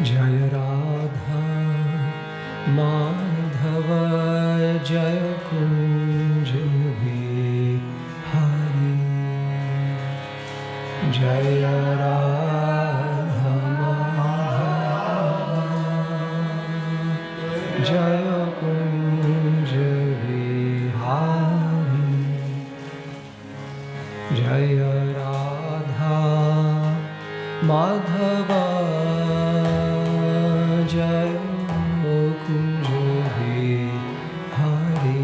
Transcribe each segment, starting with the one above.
जय राधा माधव जय कुंज बिहारी जय राधा माधव जय कुंज बिहारी जय राधा माधव जय कुंज बिहारी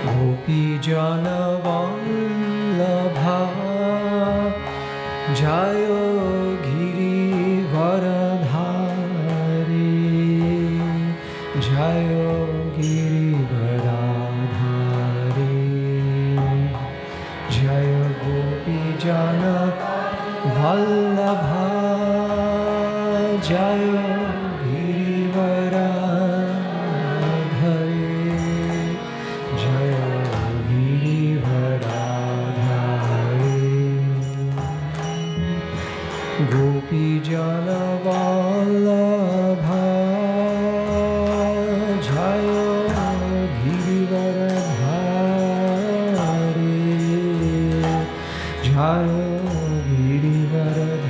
गोपी जन वल्लभा जय गिरिवरधारी जय गिरिवरधारी जय गोपी जन वल्लभा जय गिरिवरधारी जय गिरिवरधारी गोपी जन वल्लभा जय गिरिवरधारी जय गिरिवरधारी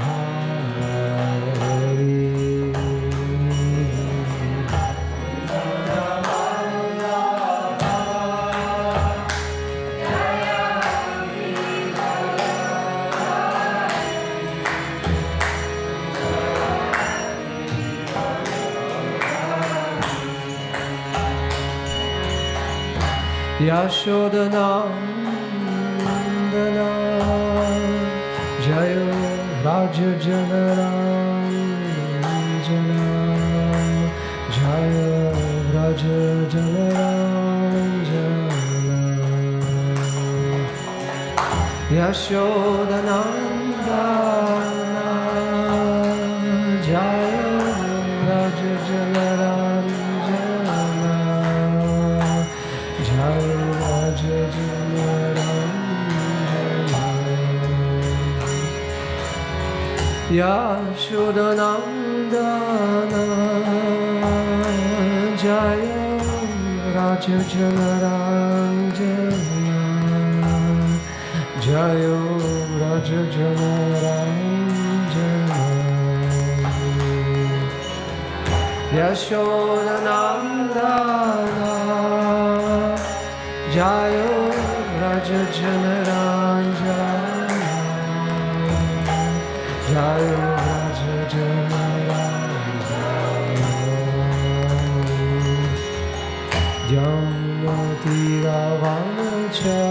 यशोदनंदना जय राज जनरांजना जय राज जनरांजना यशोदनंदना जय राज जनरांजना जय राज जनरांजना यशोदनंदना जय राज जनरांजना जय राज जनरांजना यशोदनंदना जय राज जनरांजना जय राज जनरांजना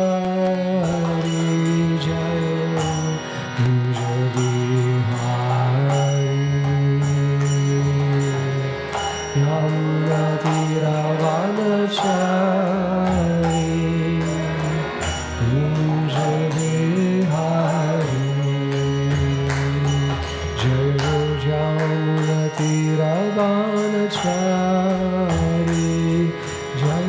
जमतीरावनचारी जय कुंज बिहारी यमतीरावनचारी कुंज बिहारी जय जमुनतीरावनचारी जय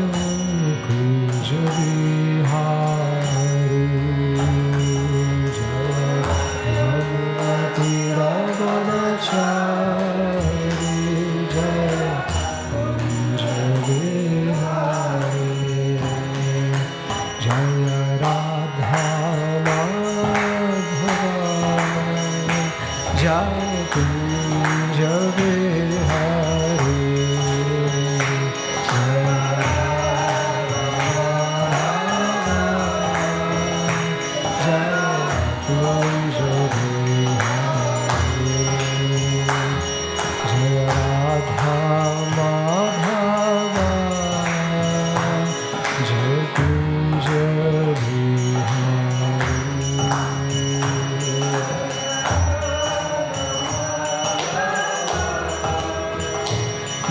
कुंज बिहारी जय यमुनतीरावनचारी जय कुंज बिहारी जय राधा माधव जय कुंज बिहारी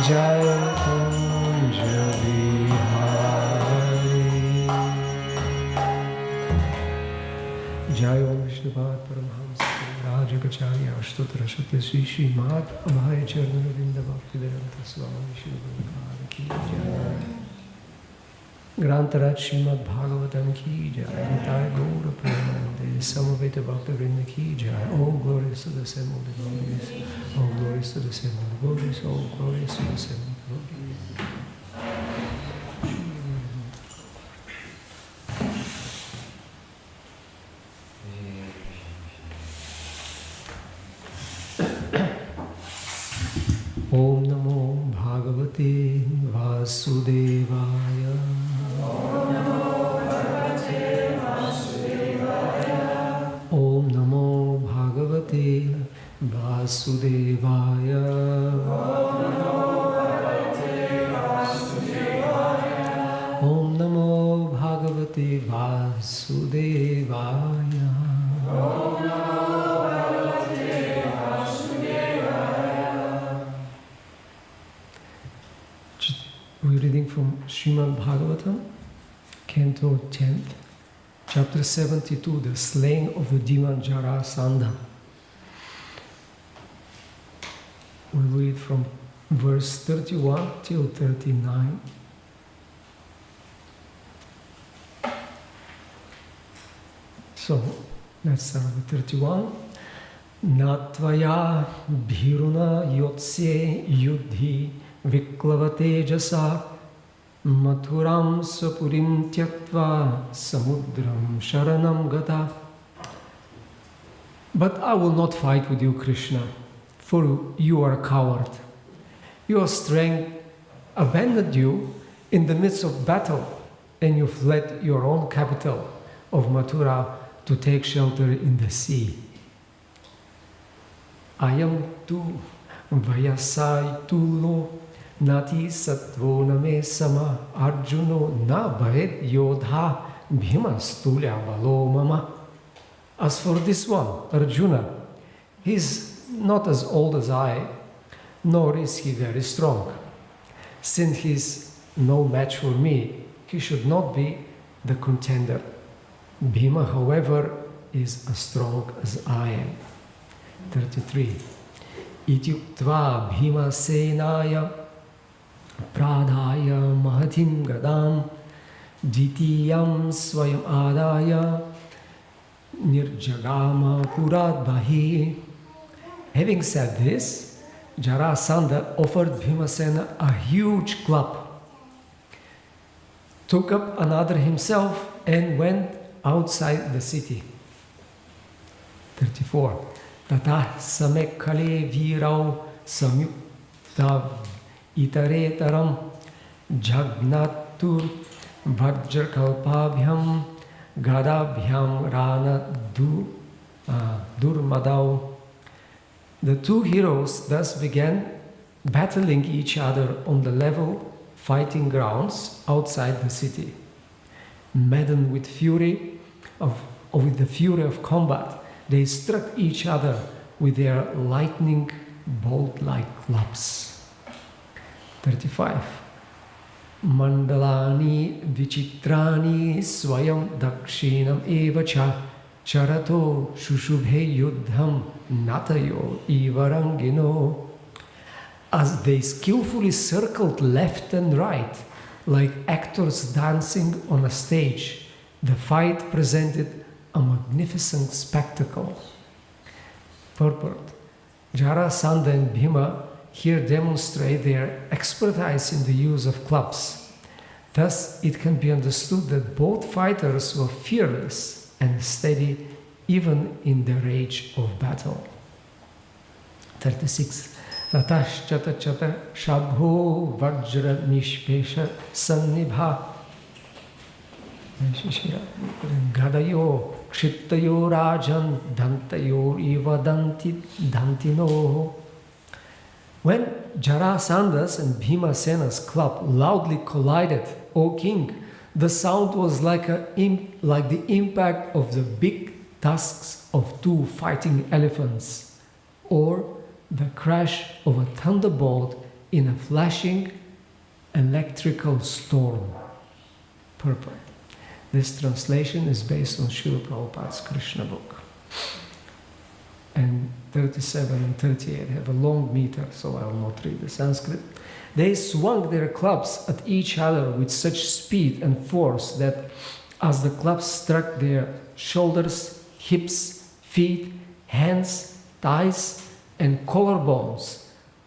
जय कुंज बिहारी जय ओम विष्णुपाद परमहंस राज Shankaracharya Ashtotra Shatya Sri Sri Mat Abhaya Charnavinda Bhaktivedanta Swami Shri Guru Ki Jai Grantarat Srimad Bhagavatam Ki Jai Nitai Gaura Premanande Samaveta Bhaktivinoda Ki Jai. All glories to the assembled devotees. All glories to the assembled devotees. All glories to the assembled devotees. Om Namo Bhagavate Vasudevaya. Om Namo Bhagavate Vasudevaya. Om Namo Bhagavate Vasudevaya. Om Namo Bhagavate Vasudevaya. We're reading from Srimad Bhagavatam, Canto 10th, Chapter 72, the slaying of the demon Jarasandha. We'll read from verse 31 till 39. So, let's start with 31. Natvaya bhiruna yotsye yudhi Viklavate jasa Mathuram sapurim tyaktva samudram sharanam gata. But I will not fight with you, Krishna, for you are a coward. Your strength abandoned you in the midst of battle, and you fled your own capital of Mathura to take shelter in the sea. Ayam tu vayasai tulo Nati sattvo name sama Arjuno na bhavet yodha bhima stulya balo mama. As for this one, Arjuna, he is not as old as I, nor is he very strong. Since he is no match for me, he should not be the contender. Bhima, however, is as strong as I am. 33. Ityuktva bhima senaya Pradhaya mahatim gadam Dvitiyam swayam adaya Nirjagama purat bahi. Having said this, Jarasandha offered Bhimasena a huge club, took up another himself, and went outside the city. 34. Tatah samekkale virau samyukta Itaretaram Jagnatur Vajrakalpabhyam Gadabhyam Rana Durmadau. The two heroes thus began battling each other on the level fighting grounds outside the city. Maddened with with the fury of combat, they struck each other with their lightning bolt-like clubs. 35. Mandalani vichitrani swayam dakshinam evacha charato shushubhe yudham natayo ivarangino. As they skillfully circled left and right, like actors dancing on a stage, the fight presented a magnificent spectacle. Purport. Jarasandha and Bhima here demonstrate their expertise in the use of clubs. Thus, it can be understood that both fighters were fearless and steady even in the rage of battle. 36. Tataschata chata shabho vajra nishpesha sannibha Gadayo kshiptayo rajan dantayo iva dantino. When Jarasandha's and Bhimasena's club loudly collided, O king, the sound was like the impact of the big tusks of two fighting elephants, or the crash of a thunderbolt in a flashing electrical storm. Purport. This translation is based on Srila Prabhupada's Krishna book. And 37 and 38 have a long meter, so I will not read the Sanskrit. They swung their clubs at each other with such speed and force that as the clubs struck their shoulders, hips, feet, hands, thighs, and collarbones,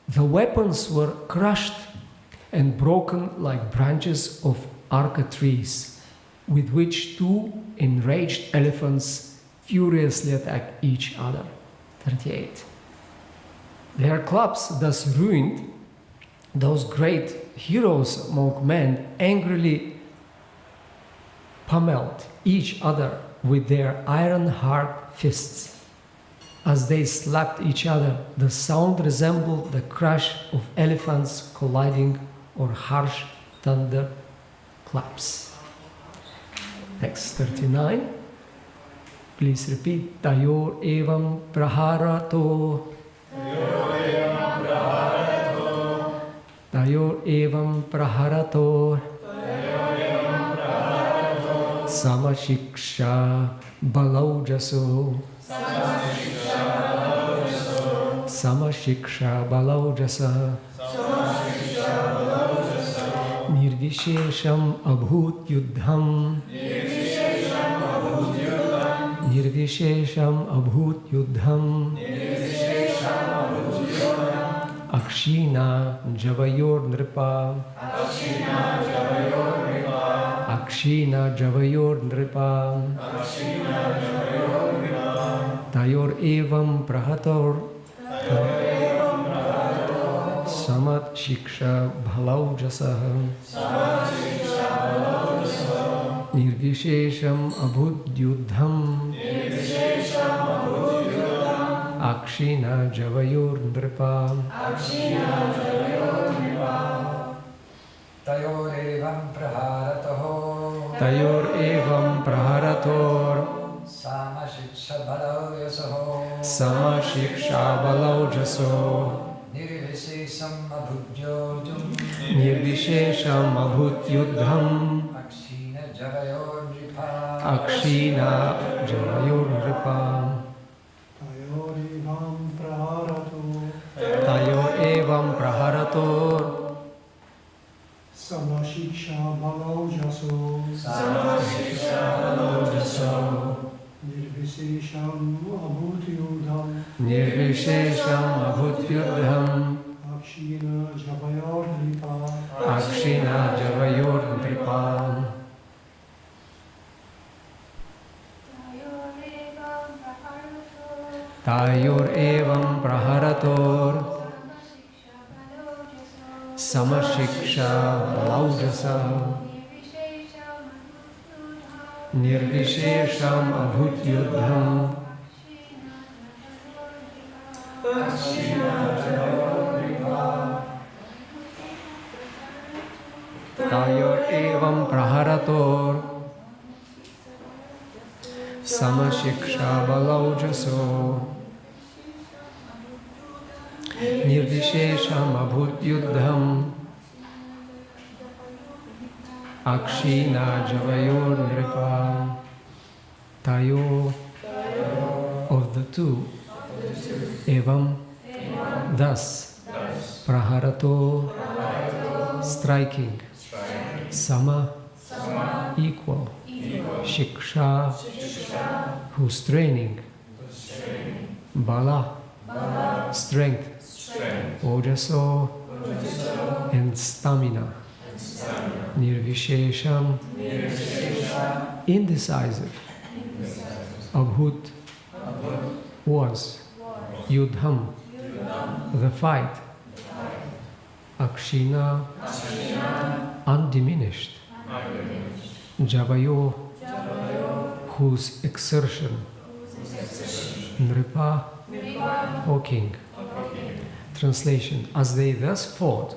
the weapons were crushed and broken like branches of arka trees, with which two enraged elephants furiously attack each other. 38. Their clubs thus ruined, those great heroes among men angrily pummeled each other with their iron-hard fists. As they slapped each other, the sound resembled the crash of elephants colliding or harsh thunder claps. Text 39. Please repeat. Tayor evam praharato. Tayor evam praharato. Samashiksha balaujaso. Samashiksha balaujasa. Nirvishesham abhut yuddham. Nirvishesham abhut yuddham. Akshina javayor nripa. Akshina javayor nripa. Tayor evam prahator. Samat shiksha bhalaujasah. Nirvishesham abhut yuddham. Akshina javayor nripa. Tayor evam praharatoh. Tayor evam praharator. Samashiksha balaujasoh. Samashiksha balaujaso. Nirvishesham abhudyodum. Nirvishesham abhut yuddham. Akshina javayor nripa. Akshina javayor nripa. Tayor evam praharato. Tayor evam praharator. Samashiksha balaujaso. Nirvishesham abhutyudham. Nirvishesham abhut yuddham. Akshina javayor nripa. Akshina javayor nripa. Tayor evam praharator. Samashiksha balaujasa. Nirvishesham abhut yuddham. Tayor evam praharator. Samashiksha balaujaso. Nirvishesham abhut yuddham. Akshina javayor nripa. Tayo of the two. Evam thus. Praharato striking. Sama equal. Shiksha who's training. Bala strength. Ojaso and stamina. Nirvishesham indecisive. Abhut was. Yudham the fight. Akshina undiminished. Javayo whose exertion. Nripa O king. Translation. As they thus fought,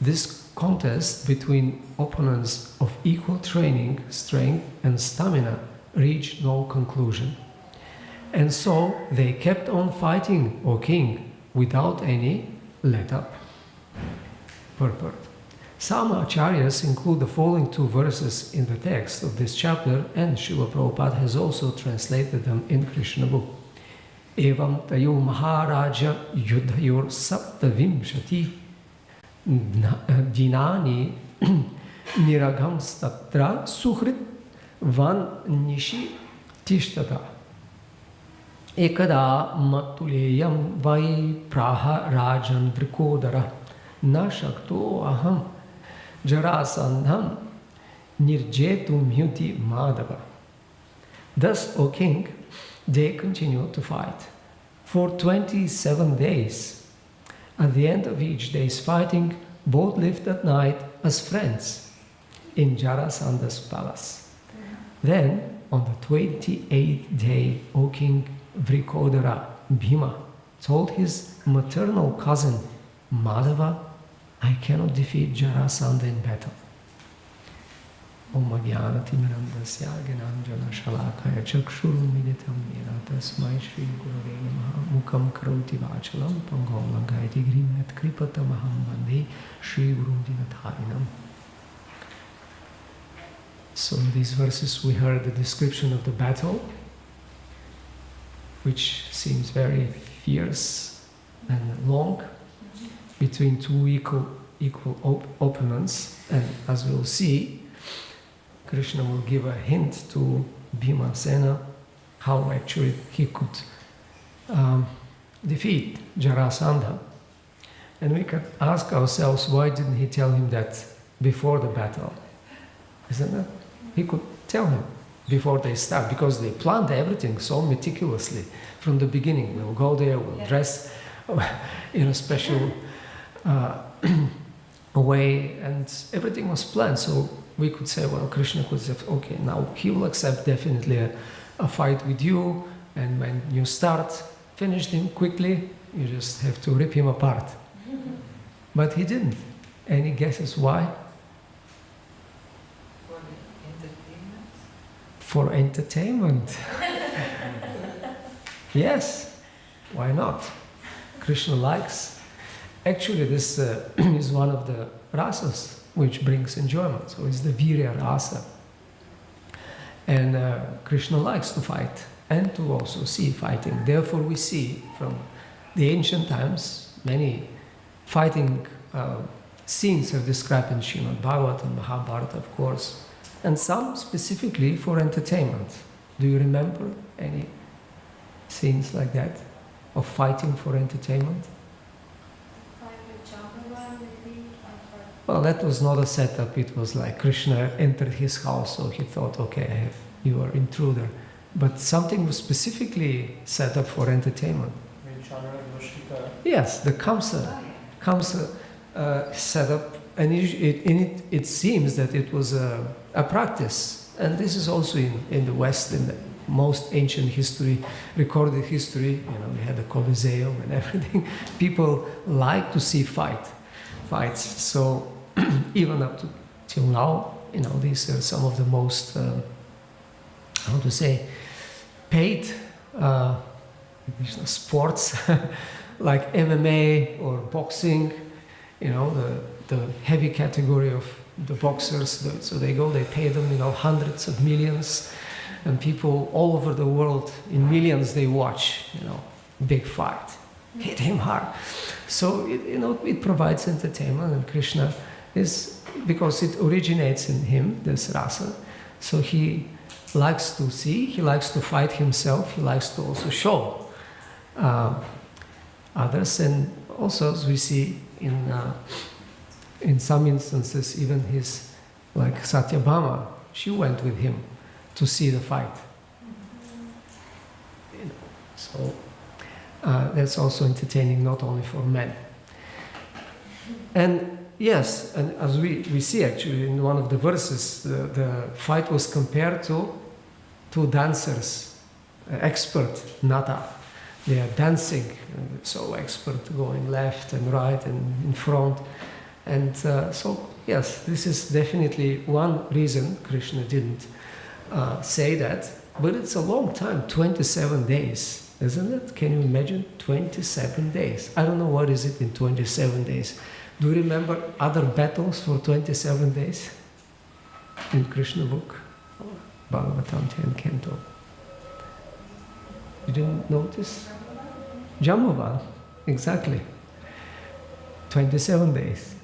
this contest between opponents of equal training, strength and stamina reached no conclusion. And so they kept on fighting, O king, without any let-up. Purport. Some acharyas include the following two verses in the text of this chapter, and Srila Prabhupada has also translated them in Krishna book. Evam tayo maharaja yudhayor saptavimshati dinani niragam statra suhrit van nishi tishtata. Ekada matuleyam vai praha rajan vrikodara nashakto aham jarasandham nirjetum hyuti madhava. Thus, O king, they continued to fight for 27 days. At the end of each day's fighting, both lived at night as friends in Jarasandha's palace. Then, on the 28th day, O king, Vrikodara Bhima told his maternal cousin Madhava, I cannot defeat Jarasandha in battle. Om Jnanatimirandasya Gyananjana Shalakaya Chakshurumilitam Yena Tasmai Shri Gurave Namaha Mukam Karoti Vachalam Pangom Langayati Grimet Kripatamaham Vande Shri Guru Dinatharinam. So in these verses we heard the description of the battle, which seems very fierce and long, between two equal opponents. And as we'll see, Krishna will give a hint to Bhimasena how actually he could defeat Jarasandha. And we can ask ourselves, why didn't he tell him that before the battle? Isn't it? He could tell him before they start, because they planned everything so meticulously from the beginning. We'll go there, we'll dress in a special way, and everything was planned. So we could say, well, Krishna could say, okay, now he will accept definitely a fight with you, and when you start, finish him quickly, you just have to rip him apart. But he didn't. Any guesses why? For entertainment. Yes, why not? Krishna likes. Actually, this is one of the rasas which brings enjoyment. So it's the Virya rasa. And Krishna likes to fight and to also see fighting. Therefore, we see from the ancient times many fighting scenes are described in Srimad Bhagavatam and Mahabharata, of course, and some specifically for entertainment. Do you remember any scenes like that of fighting for entertainment? Well, that was not a setup. It was like Krishna entered his house, so he thought, okay, you are intruder. But something was specifically set up for entertainment. Yes, the Kamsa set up, and it seems that it was a practice. And this is also in the West, in the most ancient history, recorded history. We had the Colosseum and everything. People like to see fights. So even up till now, these are some of the most, paid sports like MMA or boxing. The heavy category of the boxers. So they pay them, hundreds of millions, and people all over the world, in millions, they watch, big fight, hit him hard. So it provides entertainment, and Krishna is, because it originates in him, this rasa. So he likes to see, he likes to fight himself, he likes to also show others, and also as we see in some instances, even his, like Satyabhama, she went with him to see the fight. So that's also entertaining, not only for men. And yes, and as we see actually in one of the verses, the fight was compared to two dancers, expert nata. They are dancing, so expert, going left and right and in front. And so, yes, this is definitely one reason Krishna didn't say that. But it's a long time, 27 days, isn't it? Can you imagine? 27 days. I don't know what is it in 27 days. Do you remember other battles for 27 days in Krishna book? Bhagavatam 10 Canto. You didn't notice? Jambuvan, exactly. 27 days.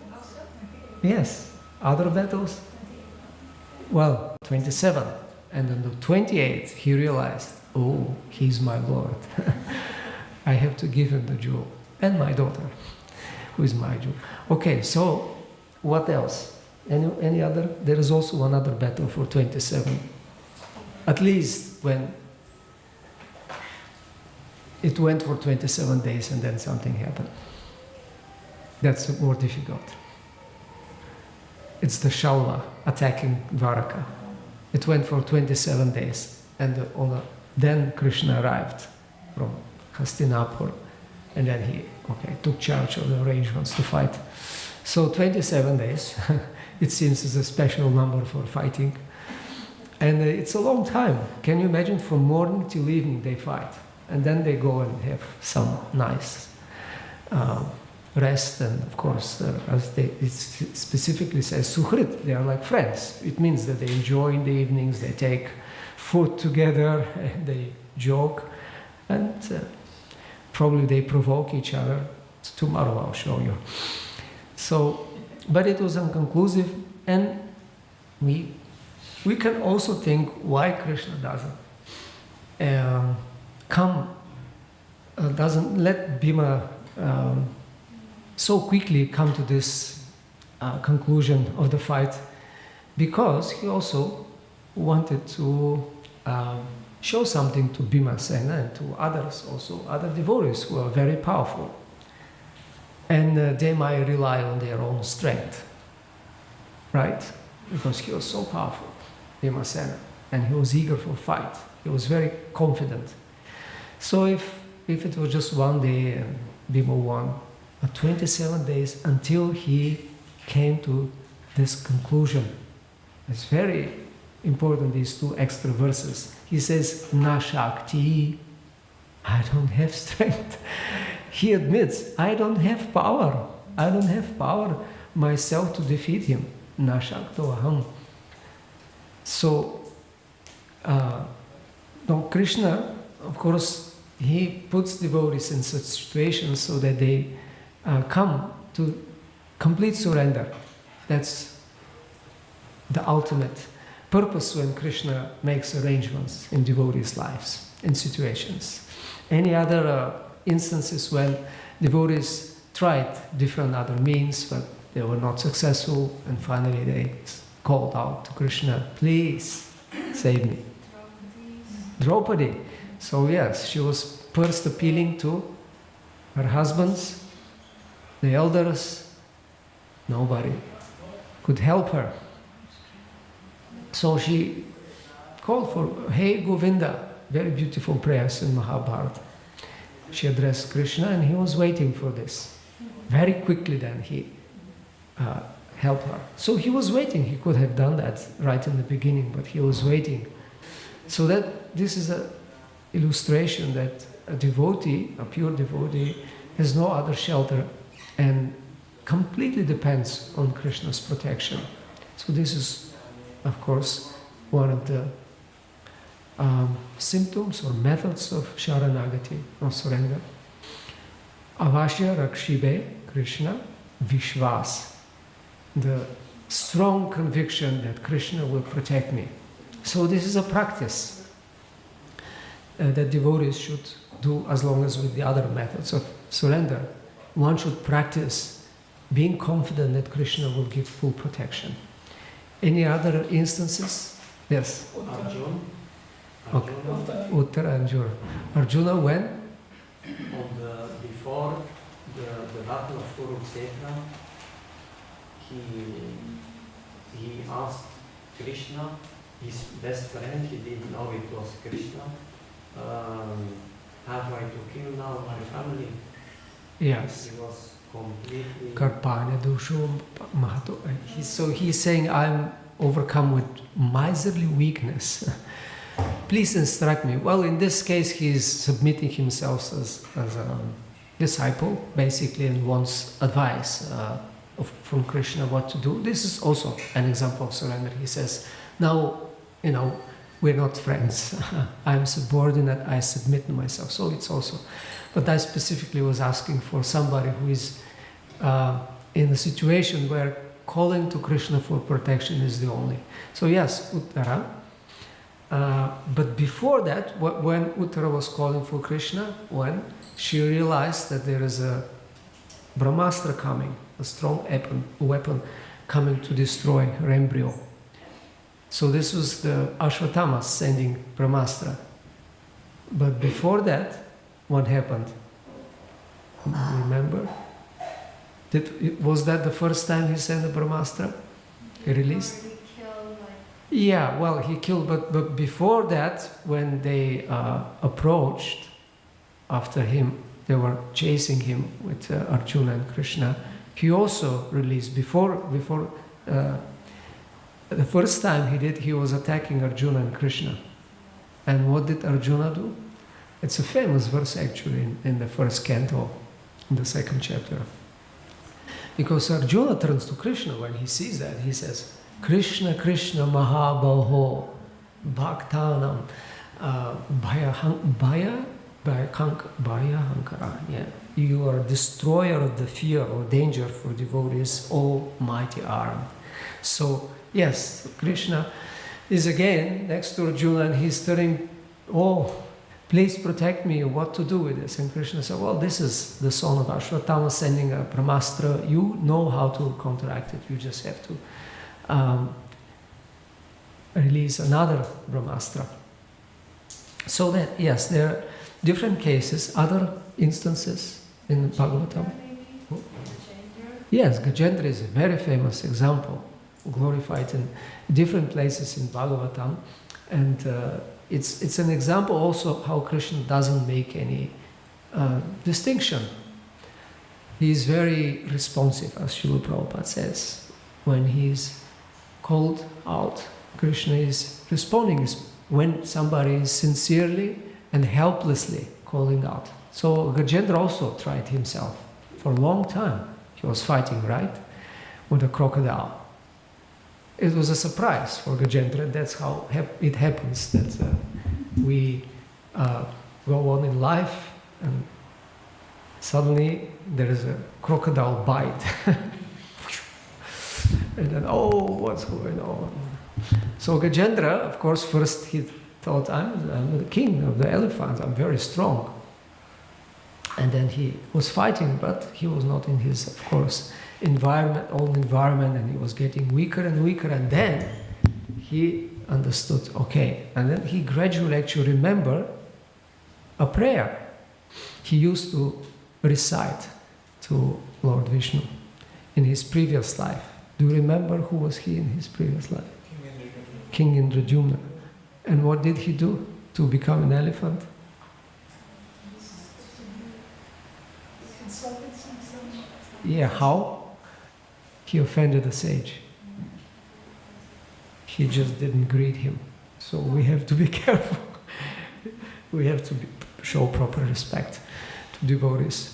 Yes. Other battles? Well, 27. And on the 28th, he realized, oh, he's my Lord. I have to give him the jewel. And my daughter, who is my jewel. Okay, so what else? Any other? There is also one other battle for 27. At least when it went for 27 days and then something happened. That's more difficult. It's the Shalva attacking Dwaraka. It went for 27 days, and then Krishna arrived from Hastinapur, and then he took charge of the arrangements to fight. So 27 days, it seems, is a special number for fighting, and it's a long time. Can you imagine? From morning till evening they fight, and then they go and have some nice rest, and of course, as it specifically says, suhrit, they are like friends. It means that they enjoy in the evenings, they take food together, they joke, and probably they provoke each other. Tomorrow I'll show you. So, but it was inconclusive, and we can also think why Krishna doesn't let Bhima so quickly come to this conclusion of the fight, because he also wanted to show something to Bhimasena and to others also, other devotees who are very powerful. And they might rely on their own strength, right? Because he was so powerful, Bhimasena, and he was eager for fight. He was very confident. So if it was just one day and Bhima won, but 27 days until he came to this conclusion. It's very important, these two extra verses. He says, Na Shakti, I don't have strength. He admits, I don't have power. I don't have power myself to defeat him. Na Shakto Aham. So, Krishna, of course, he puts devotees in such situations so that they come to complete surrender. That's the ultimate purpose when Krishna makes arrangements in devotees' lives, in situations. Any other instances when devotees tried different other means, but they were not successful, and finally they called out to Krishna, please save me. Draupadi. So yes, she was first appealing to her husbands, the elders. Nobody could help her. So she called for, hey Govinda, very beautiful prayers in Mahabharata. She addressed Krishna, and he was waiting for this. Very quickly then he helped her. So he was waiting. He could have done that right in the beginning, but he was waiting. So that this is an illustration that a devotee, a pure devotee, has no other shelter and completely depends on Krishna's protection. So this is, of course, one of the symptoms or methods of Sharanagati, or surrender. Avashya Rakshibe Krishna Vishvas, the strong conviction that Krishna will protect me. So this is a practice that devotees should do, as long as with the other methods of surrender. One should practice being confident that Krishna will give full protection. Any other instances? Yes? Arjuna. Okay. Uttara Arjuna. Arjuna when? Before the battle of Kurukshetra, he asked Krishna, his best friend, he didn't know it was Krishna, have I to kill now my family? Yes. He was completely... Karpanya dosho mahato. So he's saying, I'm overcome with miserly weakness. Please instruct me. Well, in this case, he's submitting himself as a disciple, basically, and wants advice from Krishna what to do. This is also an example of surrender. He says, now, with we're not friends. I'm subordinate, I submit to myself. So it's also, but I specifically was asking for somebody who is in a situation where calling to Krishna for protection is the only. So yes, Uttara. But before that, when Uttara was calling for Krishna, when she realized that there is a Brahmastra coming, a strong weapon coming to destroy her embryo. So this was the Ashwatthama sending Brahmastra. But before that, what happened? Remember? Was that the first time he sent a Brahmastra? He released? Yeah, well, he killed, but before that, when they approached after him, they were chasing him with Arjuna and Krishna. He also released, before the first time he did, he was attacking Arjuna and Krishna. And what did Arjuna do? It's a famous verse actually in the first canto, in the second chapter. Because Arjuna turns to Krishna when he sees that, he says, Krishna, Krishna, Mahabhaho, Bhaktanam, Bhayahankara. Yeah. You are destroyer of the fear or danger for devotees, O mighty arm. So, yes, Krishna is again next to Arjuna and he's telling, oh, please protect me, what to do with this? And Krishna said, well, this is the son of Ashwatthama sending a Brahmastra. You know how to counteract it. You just have to release another Brahmastra. So that, yes, there are different cases, other instances in Bhagavatam. Yes, Gajendra is a very famous example, glorified in different places in Bhagavatam. And it's an example also how Krishna doesn't make any distinction. He is very responsive, as Srila Prabhupada says. When he is called out, Krishna is responding when somebody is sincerely and helplessly calling out. So Gajendra also tried himself for a long time. He was fighting, right, with a crocodile. It was a surprise for Gajendra. That's how it happens, that we go on in life and suddenly there is a crocodile bite. And then, oh, what's going on? So Gajendra, of course, first he thought, I'm the king of the elephants, I'm very strong. And then he was fighting, but he was not in his, of course, own environment, and he was getting weaker and weaker, and then he understood, okay, and then he gradually actually remembered a prayer he used to recite to Lord Vishnu in his previous life. Do you remember who was he in his previous life? King Indradyumna. And what did he do to become an elephant? Yeah, how? He offended a sage. He just didn't greet him. So we have to be careful. We have to show proper respect to devotees.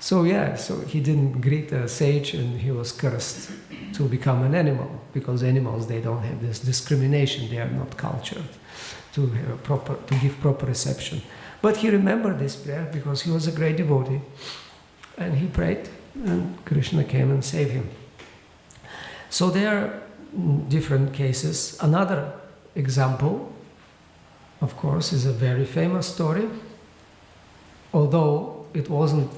So yeah, so he didn't greet a sage and he was cursed to become an animal, because animals, they don't have this discrimination, they are not cultured to have to give proper reception. But he remembered this prayer because he was a great devotee, and he prayed and Krishna came and saved him. So there are different cases. Another example, of course, is a very famous story, although it wasn't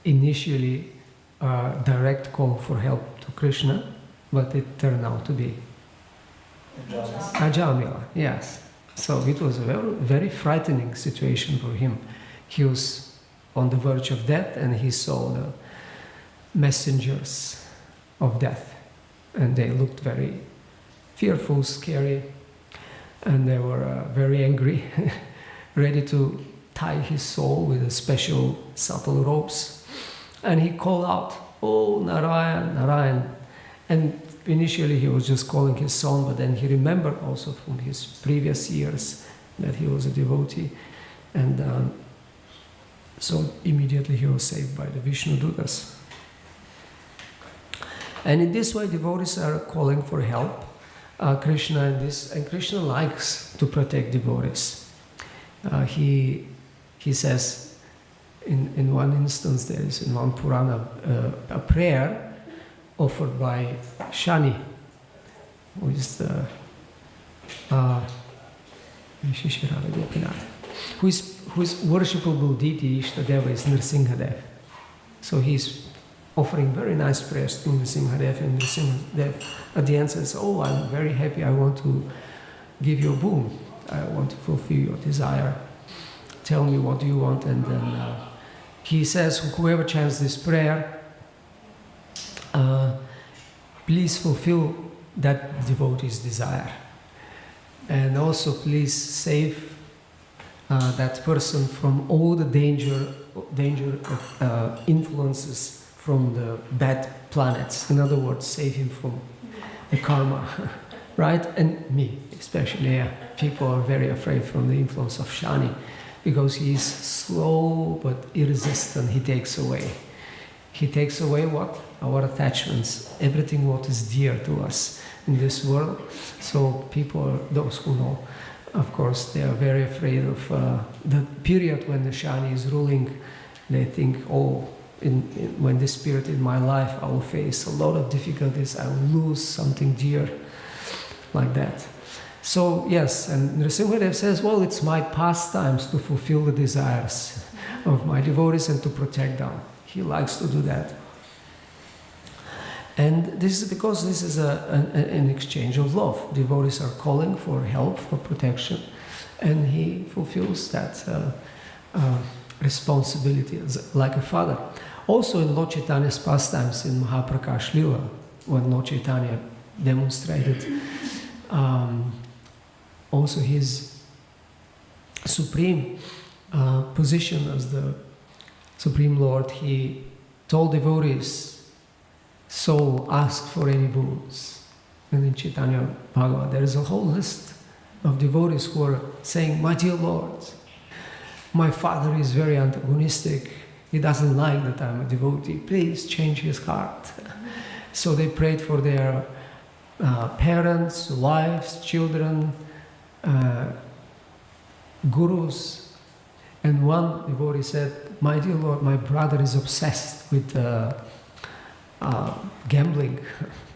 initially a direct call for help to Krishna, but it turned out to be Ajamila, yes. So it was a very, very frightening situation for him. He was on the verge of death and he saw the messengers of death, and they looked very fearful, scary, and they were very angry, ready to tie his soul with a special subtle ropes. And he called out, "Oh, Narayan, Narayan." And initially he was just calling his son, but then he remembered also from his previous years that he was a devotee. And so immediately he was saved by the Vishnu Dutas. And in this way, devotees are calling for help. Krishna and Krishna likes to protect devotees. He says in one instance, there is in one Purana a prayer offered by Shani, who is the who is worshipable deity. Ishtadeva is Nrsimhadev. So he's offering very nice prayers to Nrsimhadev, and Nrsimhadev at the end says, "Oh, I'm very happy, I want to give you a boon. I want to fulfill your desire. Tell me, what do you want?" And then he says, whoever chants this prayer, please fulfill that devotee's desire. And also please save that person from all the danger of influences from the bad planets. In other words, save him from the karma, right? And me, especially. Yeah. People are very afraid from the influence of Shani, because he is slow but irresistant. He takes away. He takes away what? Our attachments, everything what is dear to us in this world. So people, those who know, of course, they are very afraid of the period when the Shani is ruling. They think, oh, when this period in my life, I will face a lot of difficulties, I will lose something dear, like that. So yes, and Nrsimhadev says, well, it's my pastimes to fulfill the desires of my devotees and to protect them. He likes to do that. And this is because this is an exchange of love. Devotees are calling for help, for protection, and he fulfills that responsibility like a father. Also in Lord Chaitanya's pastimes in Mahaprakash Lila, when Lord Chaitanya demonstrated also his supreme position as the Supreme Lord, he told devotees, "So ask for any boons." And in Chaitanya Bhagavad, there is a whole list of devotees who are saying, "My dear Lord, my father is very antagonistic. He doesn't like that I'm a devotee. Please change his heart." So they prayed for their parents, wives, children, gurus. And one devotee said, "My dear Lord, my brother is obsessed with gambling.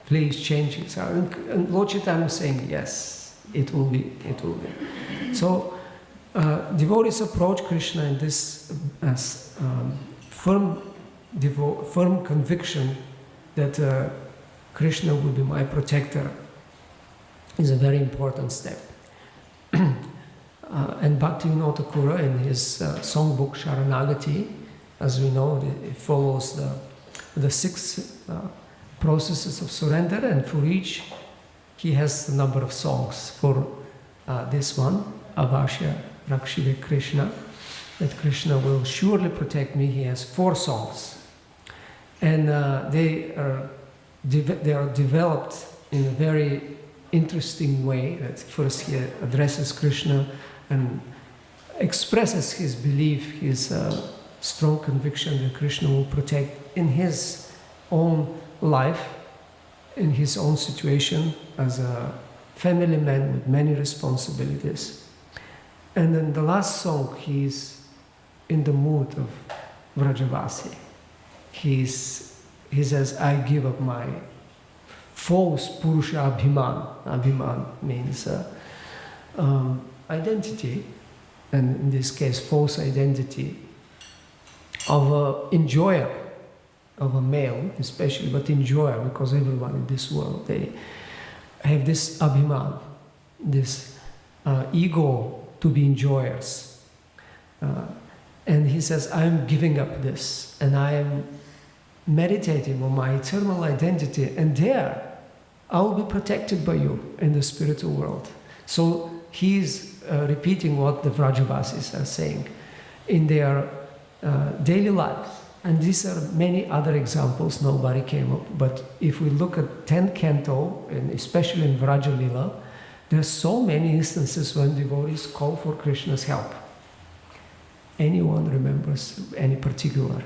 Please change his heart." And Lord Chaitanya was saying, "Yes, it will be, it will be." So devotees approach Krishna in this as firm conviction that Krishna will be my protector is a very important step. And Bhaktivinoda Thakur in his songbook Sharanagati, as we know, it follows the 6 processes of surrender, and for each he has a number of songs. For this one, Avashya Rakshide Krishna, that Krishna will surely protect me, he has 4 songs. And they are developed in a very interesting way. That first he addresses Krishna and expresses his belief, his strong conviction that Krishna will protect in his own life, in his own situation as a family man with many responsibilities. And then the last song, he's in the mood of Vrajavasi. He says, "I give up my false Purusha Abhiman." Abhiman means identity, and in this case, false identity of an enjoyer, of a male especially, but enjoyer, because everyone in this world, they have this Abhiman, this ego to be enjoyers. And he says, "I'm giving up this, and I am meditating on my eternal identity, and there I will be protected by you in the spiritual world." So he is repeating what the Vrajavasis are saying in their daily lives. And these are many other examples, nobody came up. But if we look at 10th canto, and especially in Vraja Lila, there are so many instances when devotees call for Krishna's help. Anyone remembers any particular?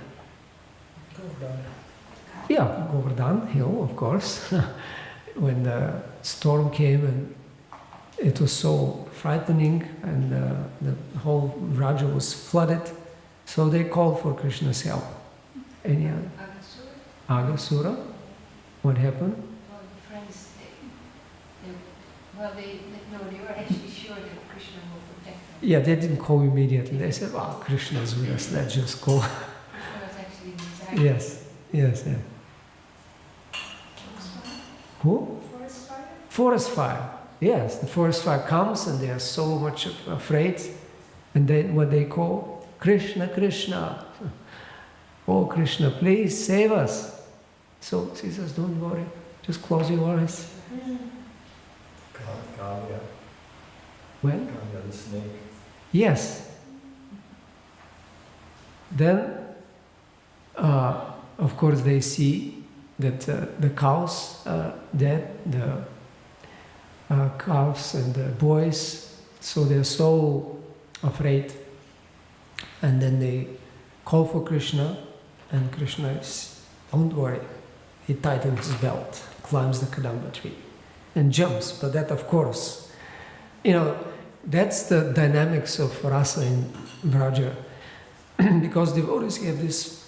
Yeah, Govardhan Hill, of course. when the storm came and it was so frightening and the whole Raja was flooded, so they called for Krishna's help. Any other? Agasura? What happened? Well, the friends, they were actually sure that Krishna will protect them. Yeah, they didn't call immediately. They said, "Well, Krishna is with us. Let's just go." Krishna was actually in desire. Yes. Who? Forest fire? Forest fire. Yes, the forest fire comes and they are so much afraid. And then what they call Krishna, Krishna. Oh, Krishna, please save us. So he says, don't worry, just close your eyes. Kanya. When? Kanya the snake. Yes. Then, of course, they see that the cows are dead, the calves and the boys, so they're so afraid. And then they call for Krishna, and Krishna is, don't worry. He tightens his belt, climbs the Kadamba tree, and jumps. But that, of course, that's the dynamics of rasa in Vraja. Because devotees have this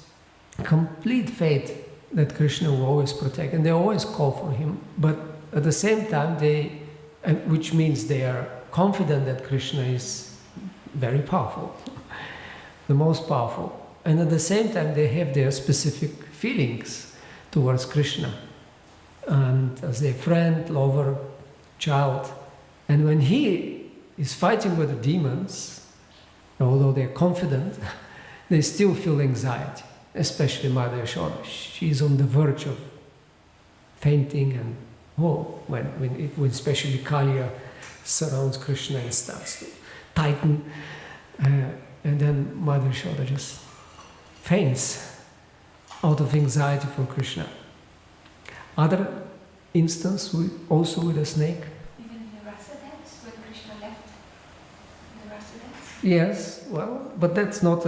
complete faith that Krishna will always protect, and they always call for him. But at the same time, which means they are confident that Krishna is very powerful, the most powerful. And at the same time, they have their specific feelings towards Krishna, and as their friend, lover, child. And when he is fighting with the demons, although they're confident, they still feel anxiety, especially Mother Yashoda. She's on the verge of fainting, and when especially Kaliya surrounds Krishna and starts to tighten, and then Mother Yashoda just faints out of anxiety for Krishna. Other instance, also with a snake. Even in the rasa dance, when Krishna left the rasa dance? Yes, well, but that's not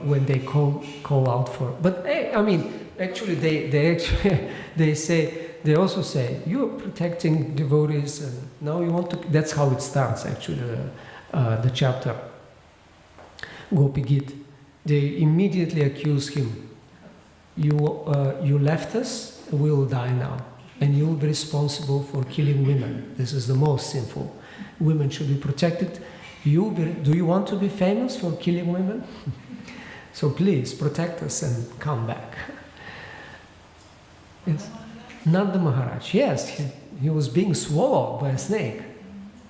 when they call out for. But actually, they also say you're protecting devotees, and now you want to. That's how it starts. Actually, the chapter Gopi Gita. They immediately accuse him. You left us, we'll die now, and you'll be responsible for killing women. This is the most sinful. Women should be protected. Do you want to be famous for killing women? So please protect us and come back. Yes. Nanda Maharaj, yes, he was being swallowed by a snake,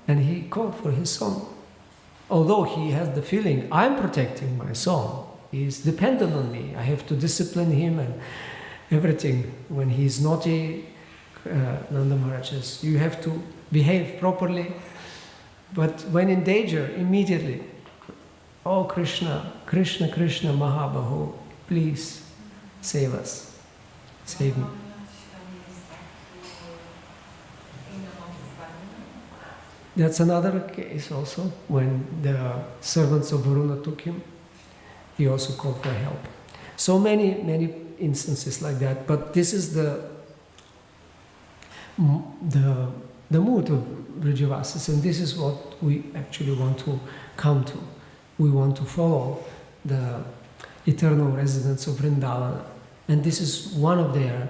and he called for his son. Although he has the feeling, I'm protecting my son. He's dependent on me. I have to discipline him and everything. When he's naughty, Nanda Maharaj says, you have to behave properly. But when in danger, immediately, oh Krishna, Krishna, Krishna, Mahabaho, please save us. Save me. That's another case also, when the servants of Varuna took him, he also called for help. So many instances like that, but this is the mood of Vrijavasis, and this is what we actually want to come to. We want to follow the eternal residents of Vrindavana, and this is one of their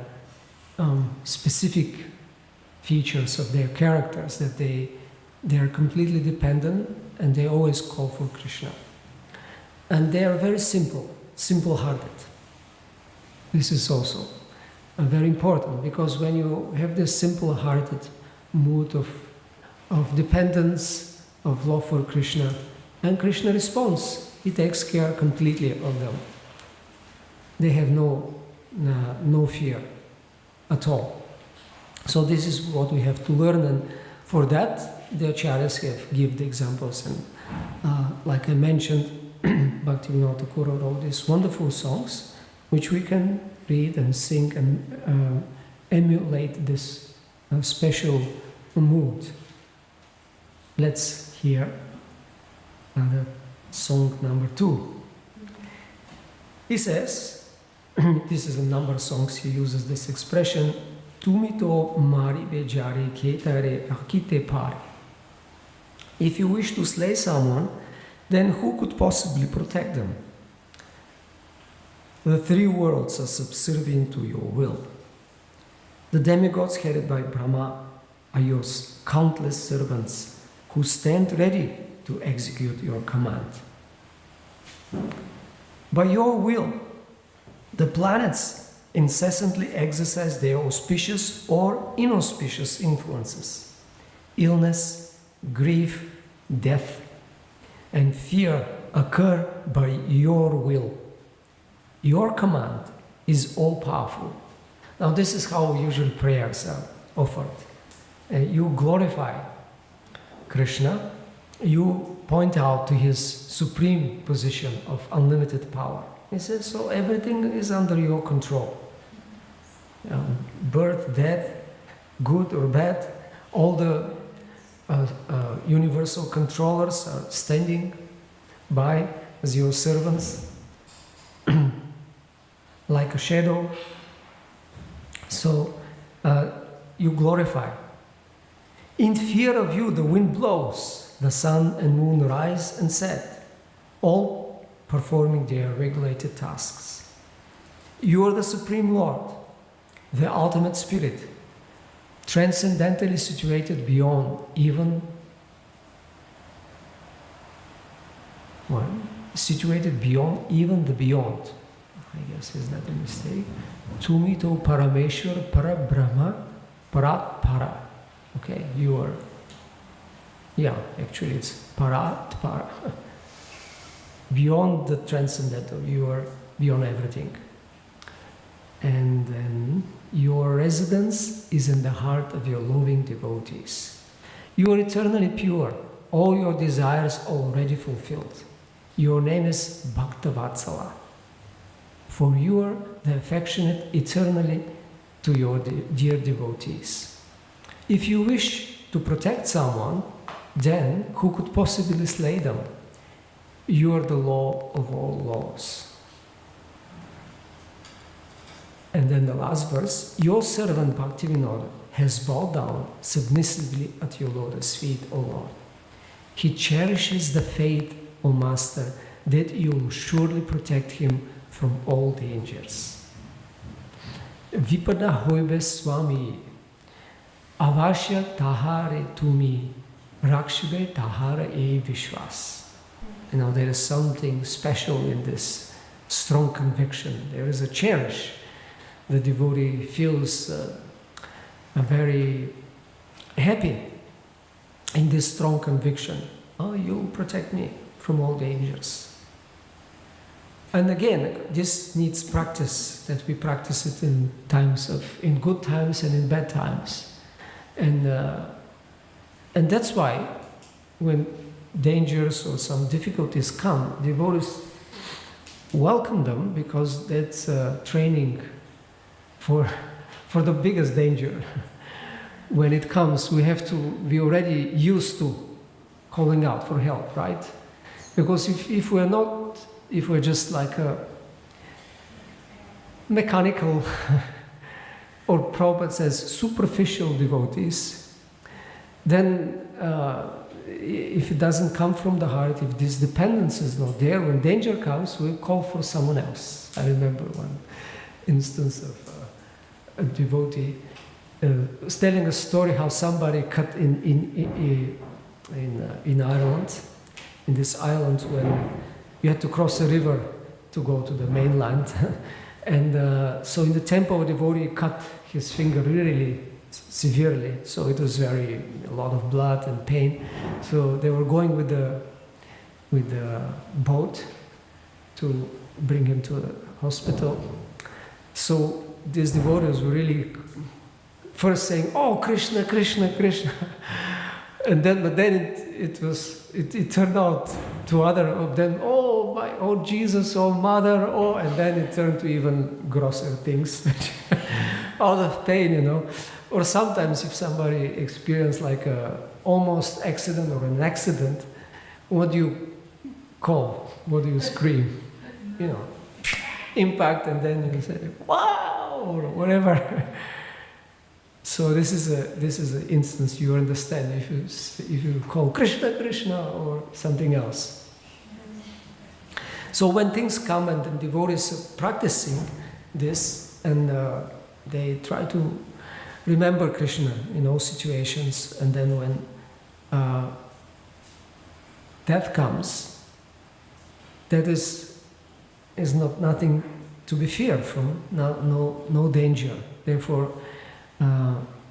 specific features of their characters, that they are completely dependent and they always call for Krishna. And they are very simple-hearted. This is also very important, because when you have this simple-hearted mood of dependence, of love for Krishna, and Krishna responds, he takes care completely of them. They have no fear at all. So this is what we have to learn, and for that the acharyas have given the examples, and like I mentioned, Bhaktivinoda Thakur wrote these wonderful songs which we can read and sing and emulate this special mood. Let's hear song number 2. He says, this is a number of songs he uses this expression, Tumito maribe jare ketare akite pare. If you wish to slay someone, then who could possibly protect them? The three worlds are subservient to your will. The demigods headed by Brahma are your countless servants who stand ready to execute your command. By your will, the planets incessantly exercise their auspicious or inauspicious influences. Illness, grief, death, and fear occur by your will. Your command is all-powerful. Now this is how usual prayers are offered. You glorify Krishna, you point out to his supreme position of unlimited power. He says, so everything is under your control. Birth, death, good or bad, all the universal controllers are standing by as your servants, like a shadow. So you glorify. In fear of you, the wind blows, the sun and moon rise and set, all performing their regulated tasks. You are the Supreme Lord, the ultimate spirit, transcendentally situated beyond even situated beyond even the beyond. I guess is that a mistake? Tumito Parameshwar Para Brahma Parat Para. Okay, you are. Yeah, actually it's Parat Para. Beyond the transcendental, you are beyond everything. And then your residence is in the heart of your loving devotees. You are eternally pure, all your desires already fulfilled. Your name is Bhaktavatsala, for you are the affectionate eternally to your dear devotees. If you wish to protect someone, then who could possibly slay them? You are the law of all laws. And then the last verse, your servant Bhaktivinoda has bowed down submissively at your lotus feet, O Lord. He cherishes the faith, O Master, that you will surely protect him from all dangers. Vipada hoibe Swami, avashya tahare tumi, rakshibe tahara e vishwas. You know, there is something special in this strong conviction. There is a cherish. The devotee feels very happy in this strong conviction. Oh, you protect me from all dangers. And again, this needs practice, that we practice it in good times and in bad times. And that's why when dangers or some difficulties come, devotees welcome them, because that's training for the biggest danger. When it comes, we have to be already used to calling out for help, right? Because if we're just like a mechanical, or Prabhupada says superficial devotees, then if it doesn't come from the heart, if this dependence is not there, when danger comes, we call for someone else. I remember one instance of a devotee was telling a story how somebody cut in Ireland, in this island when you had to cross a river to go to the mainland. And so in the temple, a devotee cut his finger really severely, so it was a lot of blood and pain. So they were going with the boat to bring him to the hospital. So these devotees were really first saying, "Oh, Krishna, Krishna, Krishna," but then it turned out to other of them, "Oh Jesus, oh Mother, oh," and then it turned to even grosser things, out of pain, you know. Or sometimes if somebody experienced like a almost accident or an accident, what do you call? What do you scream? You know, impact, and then you say, "Wow," or whatever. So this is an instance you understand if you call Krishna Krishna or something else. So when things come and the devotees are practicing this and they try to remember Krishna in all situations, and then when death comes, that is not nothing to be feared from, no danger. Therefore,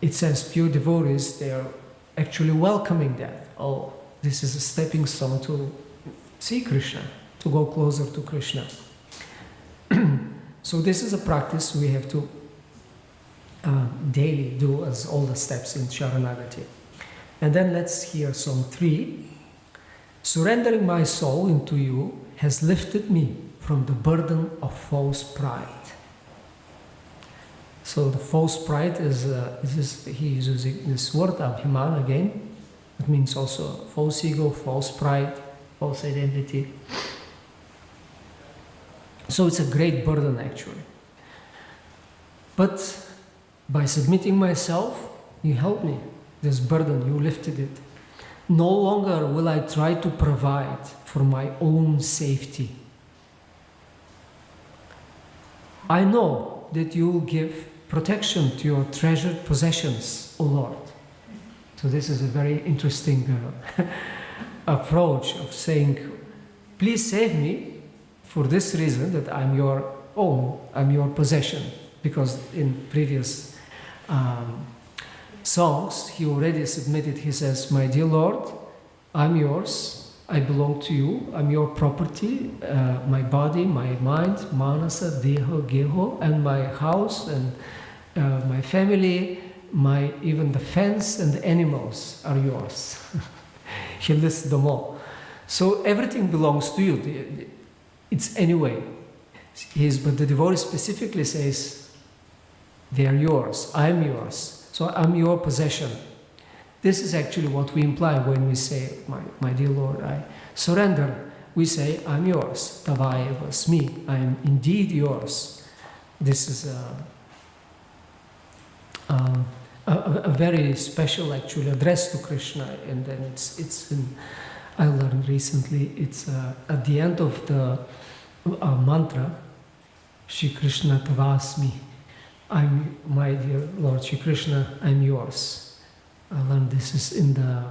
it says pure devotees, they are actually welcoming death. Oh, this is a stepping stone to see Krishna, to go closer to Krishna. So this is a practice we have to daily do as all the steps in Sharanagati. And then let's hear Song 3. Surrendering my soul into you has lifted me from the burden of false pride. So the false pride is he is using this word abhiman again. It means also false ego, false pride, false identity. So it's a great burden actually. But by submitting myself, you help me. This burden, you lifted it. No longer will I try to provide for my own safety. I know that you will give protection to your treasured possessions, O Lord. So this is a very interesting approach of saying, please save me for this reason that I'm your own, I'm your possession. Because in previous songs, he already submitted, he says, my dear Lord, I'm yours, I belong to you, I'm your property, my body, my mind, manasa, deho, geho, and my house, and my family, even the fence and the animals are yours. He lists them all. So everything belongs to you. It's anyway. But the devotee specifically says, they are yours, I'm yours. So I'm your possession. This is actually what we imply when we say, my dear Lord, I surrender. We say, I'm yours. Tavaya vasmi. I am indeed yours. This is a very special actually address to Krishna. And then it's I learned recently, it's at the end of the mantra, Shri Krishna Tavasmi. I'm, my dear Lord Shri Krishna, I'm yours. I learned this is in the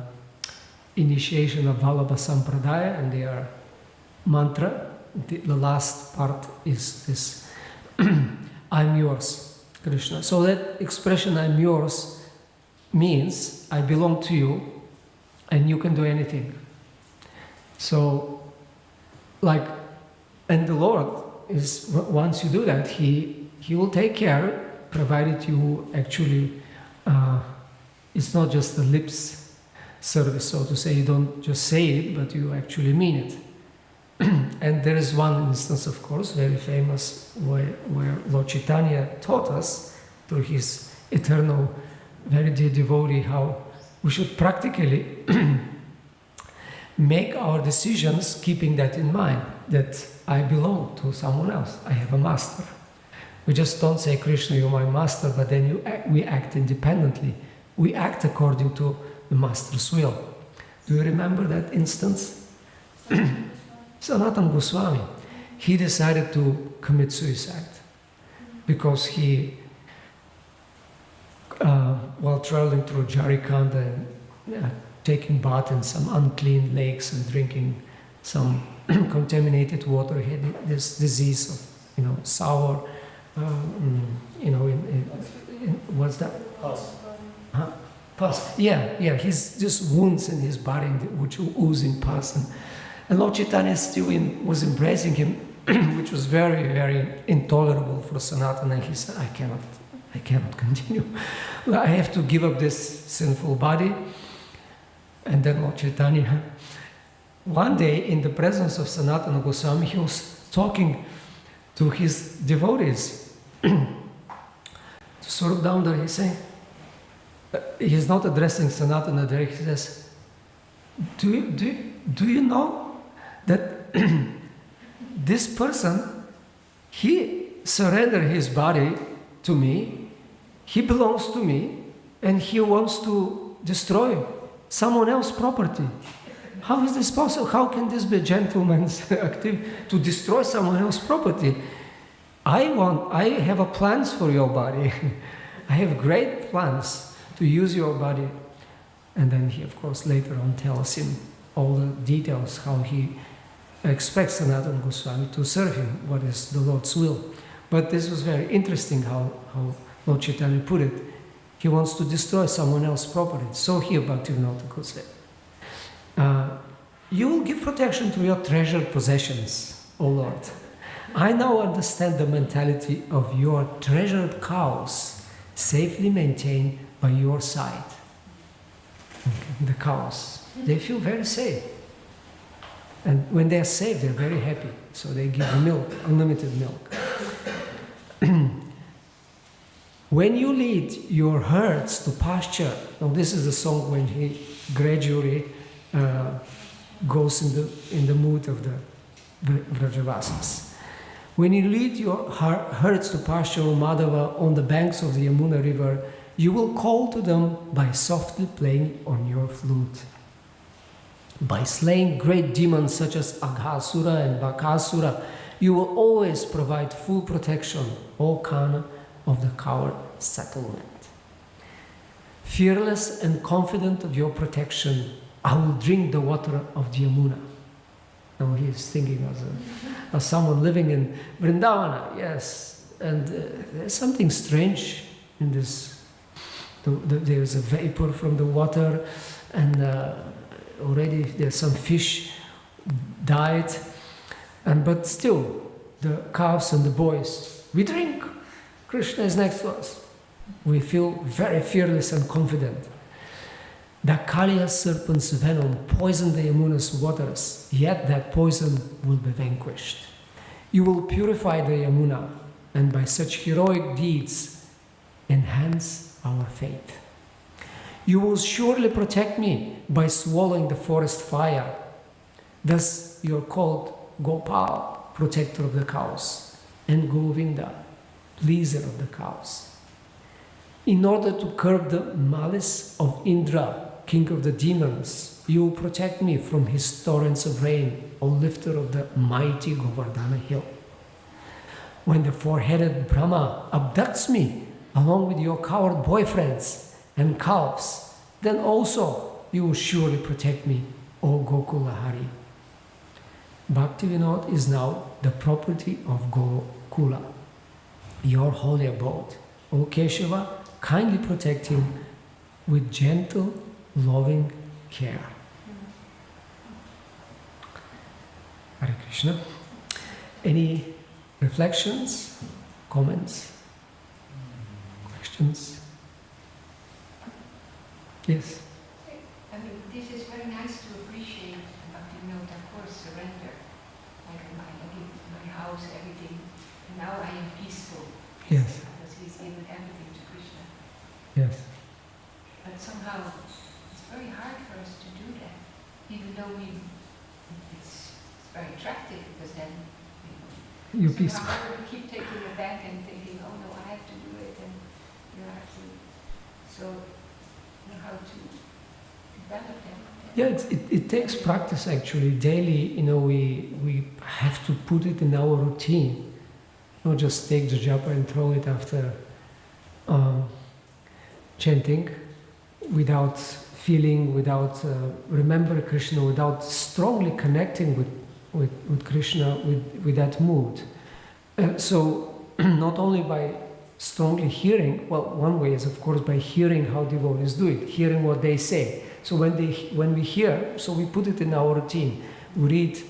initiation of Vallabha Sampradaya, and their mantra, the last part is this, I'm yours, Krishna. So that expression, I'm yours, means I belong to you and you can do anything. So, and the Lord is, once you do that, He will take care, provided you actually, it's not just the lips service, so to say, you don't just say it, but you actually mean it. And there is one instance, of course, very famous, where Lord Chaitanya taught us, through his eternal, very dear devotee, how we should practically make our decisions keeping that in mind, that I belong to someone else, I have a master. We just don't say, Krishna, you're my master, but then we act independently. We act according to the master's will. Do you remember that instance? Sanatana Goswami, he decided to commit suicide because he, while traveling through Jharkhand and taking bath in some unclean lakes and drinking some contaminated water, he had this disease of, sour, what's that? Pus. Huh? Pus. Yeah, he's just wounds in his body which were oozing pus. And Lord Chaitanya still was embracing him, which was very, very intolerable for Sanatana. And he said, I cannot continue. I have to give up this sinful body. And then Lord Chaitanya, one day in the presence of Sanatana Goswami, he was talking to his devotees. To Swarup Damodar, he's saying, he's not addressing Sanatana directly, he says, do you know that this person, he surrendered his body to me, he belongs to me, and he wants to destroy someone else's property. How is this possible? How can this be a gentleman's activity to destroy someone else's property? I have a plans for your body. I have great plans to use your body. And then he, of course, later on tells him all the details, how he expects Sanatana Goswami to serve him, what is the Lord's will. But this was very interesting how Lord Chaitanya put it. He wants to destroy someone else's property. So here Bhaktivinoda Thakur said, you will give protection to your treasured possessions, O Lord. I now understand the mentality of your treasured cows, safely maintained by your side. The cows, they feel very safe. And when they are safe, they're very happy. So they give milk, unlimited milk. When you lead your herds to pasture, now this is the song when he gradually goes in the mood of the Vrajavasas. When you lead your herds to pasture, O Madhava, on the banks of the Yamuna river, you will call to them by softly playing on your flute. By slaying great demons such as Aghasura and Bakasura, you will always provide full protection, O Kana, of the coward settlement. Fearless and confident of your protection, I will drink the water of the Yamuna. Now he is thinking as someone living in Vrindavana, yes. And there's something strange in this. There's a vapor from the water, and already there's some fish died. But still, the cows and the boys, we drink. Krishna is next to us. We feel very fearless and confident. The Kaliya serpent's venom poisoned the Yamuna's waters, yet that poison will be vanquished. You will purify the Yamuna, and by such heroic deeds, enhance our faith. You will surely protect me by swallowing the forest fire. Thus you are called Gopal, protector of the cows, and Govinda, pleaser of the cows. In order to curb the malice of Indra, king of the demons, you will protect me from his torrents of rain, O lifter of the mighty Govardhana hill. When the four-headed Brahma abducts me, along with your coward boyfriends and calves, then also you will surely protect me, O Gokula Hari. Bhaktivinoda is now the property of Gokula, your holy abode. O Keshava, kindly protect him with gentle, loving care. Hare Krishna. Any reflections, comments, questions? Yes. I mean, this is very nice to appreciate Bhaktivinoda Thakur's surrender. Like I give my house, everything, and now I am peaceful. Yes. Because he's given everything to Krishna. Yes. But somehow it's very hard for us to do that, even though it's very attractive, because then You're peaceful. somehow we keep taking it back and thinking, oh no, I have to do it, and you have to. So you know how to develop that. Yeah, it takes practice actually. Daily, we have to put it in our routine. Not just take the japa and throw it after chanting, without feeling, without remembering Krishna, without strongly connecting with Krishna, with that mood. So not only by strongly hearing, well, one way is of course by hearing how devotees do it, hearing what they say. So when we hear, so we put it in our routine. We read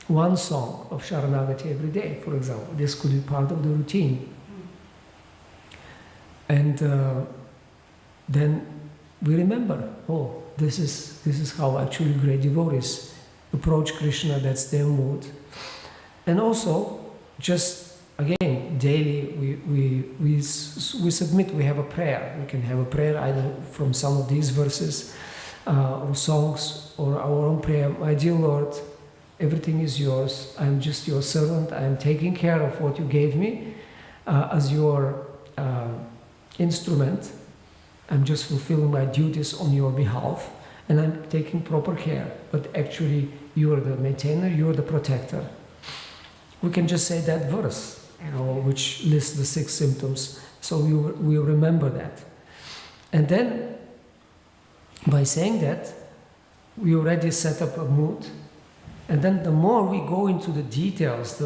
one song of Sharanagati every day, for example. This could be part of the routine. And then we remember, oh, this is how actually great devotees approach Krishna, that's their mood. And also, just again, daily we submit, we have a prayer. We can have a prayer either from some of these verses or songs or our own prayer. My dear Lord, everything is yours. I am just your servant. I am taking care of what you gave me as your instrument. I'm just fulfilling my duties on your behalf, and I'm taking proper care. But actually, you are the maintainer, you are the protector. We can just say that verse, which lists the 6 symptoms, so we remember that. And then, by saying that, we already set up a mood. And then the more we go into the details,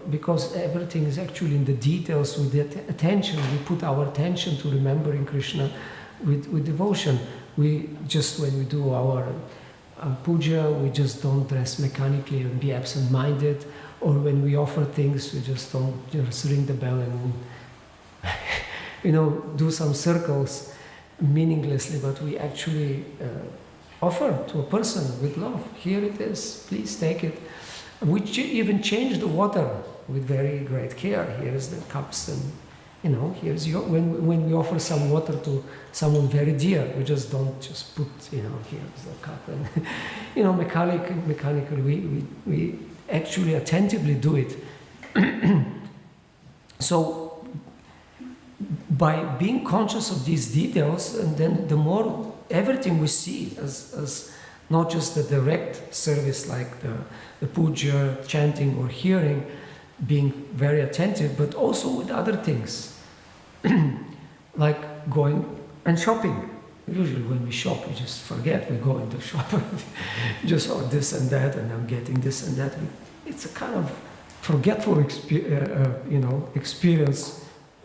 because everything is actually in the details, with the attention, we put our attention to remembering Krishna with devotion. We just, when we do our puja, we just don't dress mechanically and be absent-minded. Or when we offer things, we just don't just ring the bell and, do some circles meaninglessly, but we actually offer to a person with love. Here it is, please take it. We even change the water with very great care. Here's the cups, and here's your. When we offer some water to someone very dear, we just don't just put, here's the cup, and mechanically we actually attentively do it. So by being conscious of these details, and then the more everything we see as not just the direct service like the puja, chanting or hearing, being very attentive, but also with other things, like going and shopping. Usually when we shop, we just forget, we go into shop, just this and that, and I'm getting this and that. It's a kind of forgetful experience.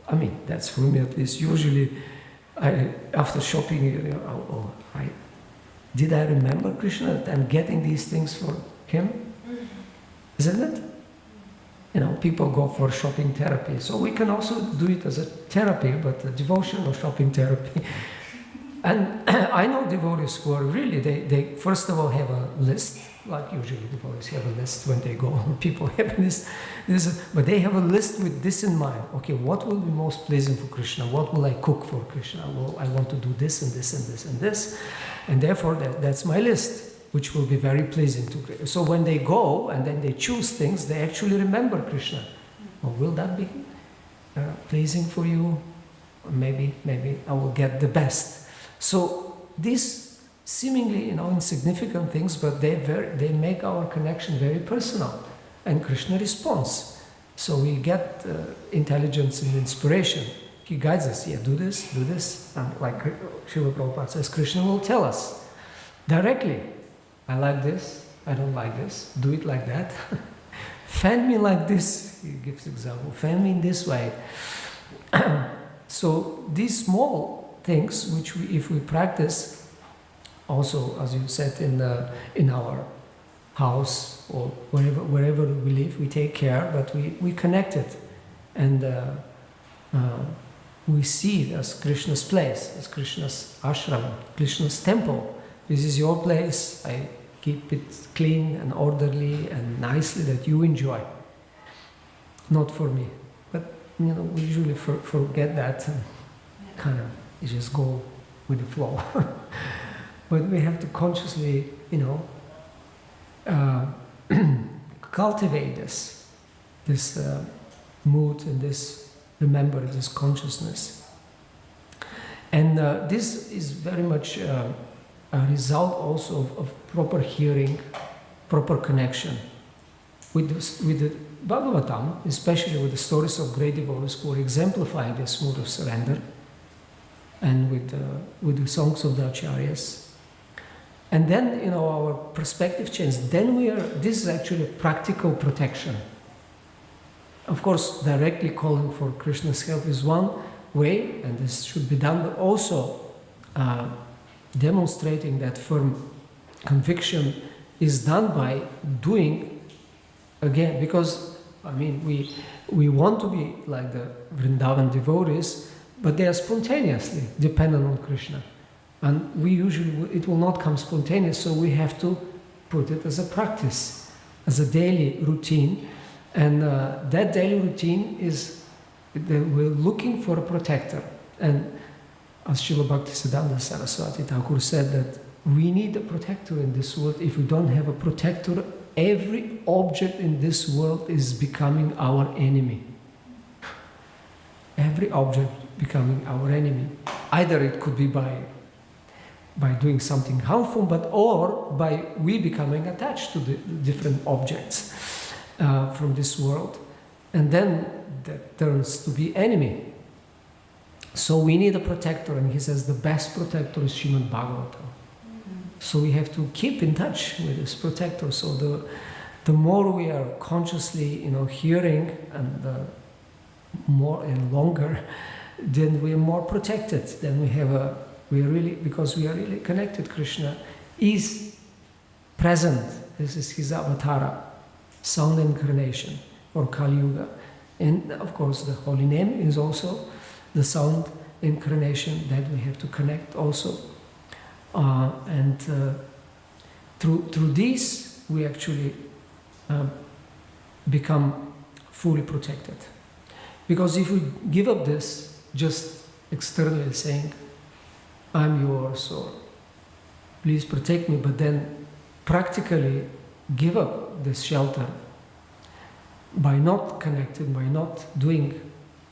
I mean, that's for me at least. Usually, after shopping, did I remember Krishna that I'm getting these things for him? Isn't it? People go for shopping therapy. So we can also do it as a therapy, but a devotional shopping therapy. And I know devotees who are really, they first of all have a list, like usually devotees have a list when they go, people have this, but they have a list with this in mind. Okay, what will be most pleasing for Krishna? What will I cook for Krishna? Well, I want to do this and this and this and this. And therefore, that's my list, which will be very pleasing to Krishna. So when they go and then they choose things, they actually remember Krishna. Well, will that be pleasing for you? Or maybe I will get the best. So these seemingly insignificant things, but they make our connection very personal, and Krishna responds. So we get intelligence and inspiration. He guides us. Yeah, do this, do this. And like Srila Prabhupada says, Krishna will tell us directly. I like this. I don't like this. Do it like that. Fan me like this. He gives example. Fan me in this way. So these small things, which if we practice, also as you said in our house or wherever we live, we take care, but we connect it, and we see it as Krishna's place, as Krishna's ashram, Krishna's temple. This is your place. I keep it clean and orderly and nicely that you enjoy. Not for me, but we usually forget that and kind of. You just go with the flow. But we have to consciously, cultivate this mood and this consciousness. And this is very much a result also of proper hearing, proper connection. With the Bhagavatam, especially with the stories of great devotees who are exemplifying this mood of surrender, and with the songs of the acharyas, and then our perspective changes. Then this is actually practical protection. Of course, directly calling for Krishna's help is one way, and this should be done. But also demonstrating that firm conviction is done by doing again. Because we want to be like the Vrindavan devotees, but they are spontaneously dependent on Krishna. And it will not come spontaneous, so we have to put it as a practice, as a daily routine. And that daily routine is that we're looking for a protector. And as Srila Bhaktisiddhanta Saraswati Thakur said, that we need a protector in this world. If we don't have a protector, every object in this world is becoming our enemy. every object becoming our enemy. Either it could be by doing something harmful, or by we becoming attached to the different objects from this world, and then that turns to be enemy. So we need a protector, and he says the best protector is Srimad Bhagavatam. So we have to keep in touch with this protector. So the more we are consciously, hearing, and more and longer, then we are more protected. Then because we are really connected. Krishna is present. This is his avatara, sound incarnation for Kali Yuga. And of course, the holy name is also the sound incarnation that we have to connect also. And through this, we actually become fully protected. Because if we give up this, just externally saying, I'm yours, or please protect me, but then practically give up this shelter by not connecting, by not doing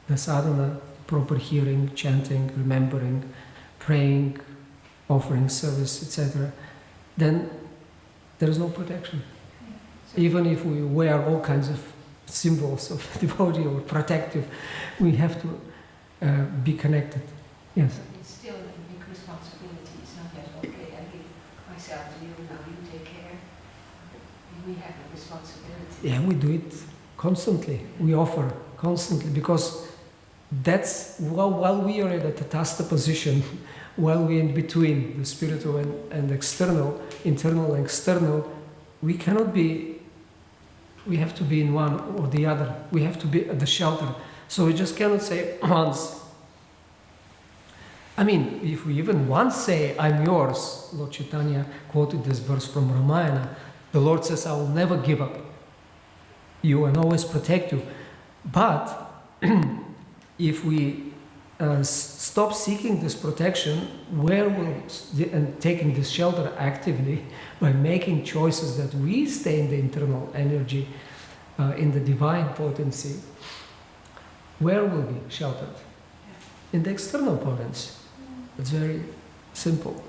the sadhana, proper hearing, chanting, remembering, praying, offering service, etc., then there is no protection. Even if we wear all kinds of symbols of devotee or protective, we have to be connected. Yes? It's still a big responsibility. It's not just, okay, I give myself to you, now you take care. We have a responsibility. Yeah, we do it constantly. We offer constantly, because that's while we are in a tatastha position, while we're in between the spiritual and external, internal and external, we cannot be, we have to be in one or the other. We have to be at the shelter. So we just cannot say once. I mean, if we even once say, I'm yours, Lord Chaitanya quoted this verse from Ramayana, the Lord says, I will never give up you and always protect you. But if we stop seeking this protection, where will, and taking this shelter actively by making choices that we stay in the internal energy, in the divine potency, where will be sheltered? In the external potency. It's very simple.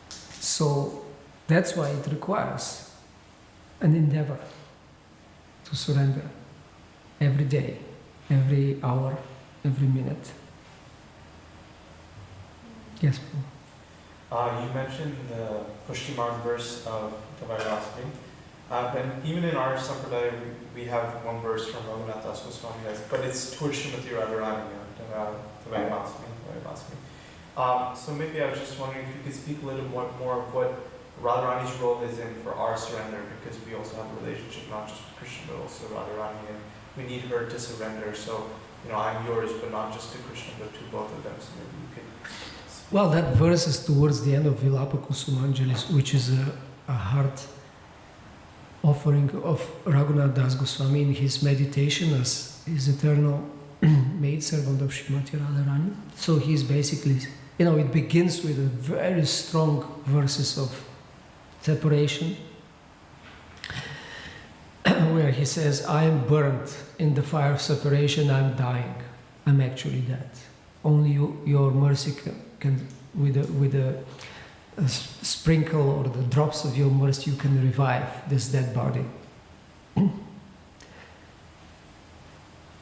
So that's why it requires an endeavor to surrender every day, every hour, every minute. Yes, Paul. You mentioned the Pushtimarg verse of the Vairasmi. And even in our Sampradaya, we have one verse from Raghunath Das Goswami, but it's towards Srimati Radharani, the Vairasmi. So maybe I was just wondering if you could speak a little more of what Radharani's role is in for our surrender, because we also have a relationship not just with Krishna but also Radharani, and we need her to surrender. So, I'm yours, but not just to Krishna, but to both of them. So maybe you could speak. Well, that verse is towards the end of Vilapa Kusumanjali, which is a heart offering of Raghunath Das Goswami in his meditation as his eternal maidservant of Srimati Radharani. So he's basically, it begins with a very strong verses of separation, where he says, I am burnt in the fire of separation, I'm dying, I'm actually dead. Only your mercy can with a sprinkle or the drops of your mercy, you can revive this dead body.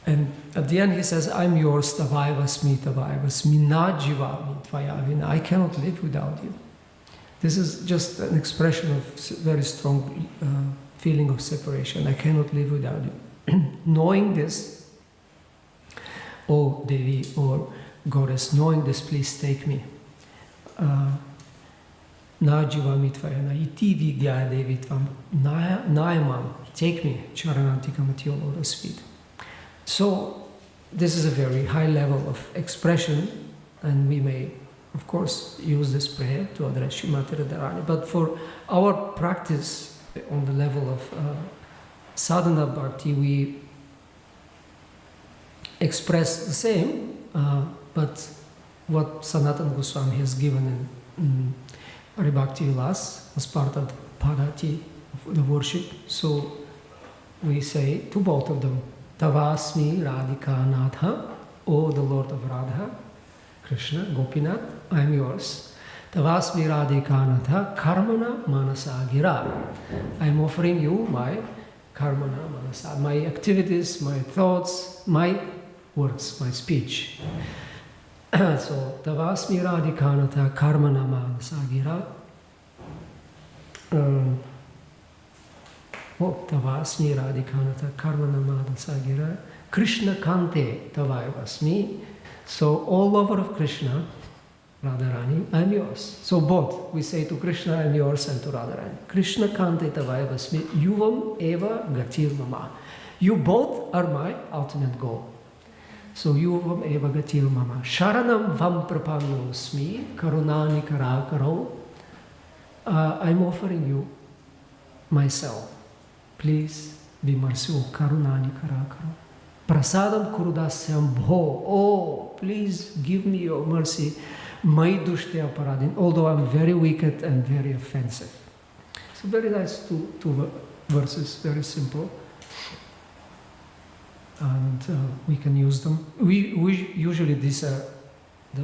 And at the end he says, I'm yours, tavaivasmi na jivami tvayavina. I cannot live without you. This is just an expression of very strong feeling of separation. I cannot live without you. Knowing this, oh Devi or Goddess, knowing this, please take me. Na jivami tvayana iti vidya devi tvam naimam. Take me, charanantikam at your lotus feet. So this is a very high level of expression, and we may, of course, use this prayer to address Srimati Radharani. But for our practice on the level of sadhana bhakti, we express the same, but what Sanatana Goswami has given in Haribhakti Vilas as part of the Padati, the worship. So we say to both of them, Tavasmi Radhika Natha O the Lord of Radha, Krishna, Gopinath, I am yours. Tavasmi Radhikanatha Karmana Manasa Gira. I am offering you my Karmana Manasa, my activities, my thoughts, my words, my speech. So, Tavasmi Radhikanatha Karmana Manasa Gira. Tavasmi Radhikanatha Karmana Manasa Gira. Krishna Kante Tavayavasmi. So, all lover of Krishna, Radharani, I am yours. So both, we say to Krishna, I am yours, and to Radharani. Krishna Kante Tavayavasmi Yuvam Eva Gatir Mama. You both are my ultimate goal. So Yuvam Eva Gatir Mama. Sharanam Vam Prapannosmi Karunani Karakaro. I'm offering you myself. Please be merciful. Karunani Karakaro. Prasadam Kurudasyam Bho. Oh, please give me your mercy. Mai dushte aparadin, although I'm very wicked and very offensive. So very nice two verses, very simple. And we can use them. We usually these are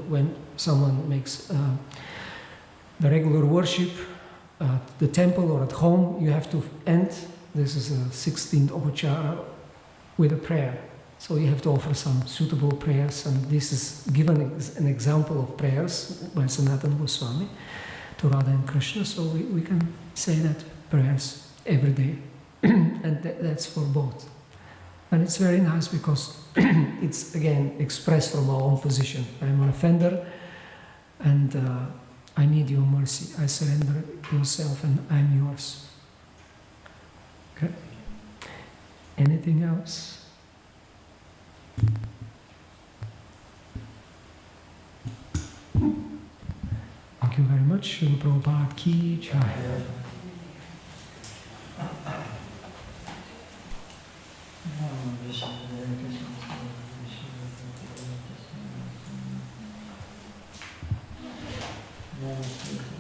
when someone makes the regular worship at the temple or at home, you have to end, this is a 16th Upachara, with a prayer. So you have to offer some suitable prayers, and this is given as an example of prayers by Sanatana Goswami to Radha and Krishna. So we can say that prayers every day, and that's for both. And it's very nice because it's again expressed from our own position. I'm an offender, and I need your mercy. I surrender yourself, and I'm yours. Okay. Anything else? Thank you very much. Srila Prabhupada Ki Jai. Namaste.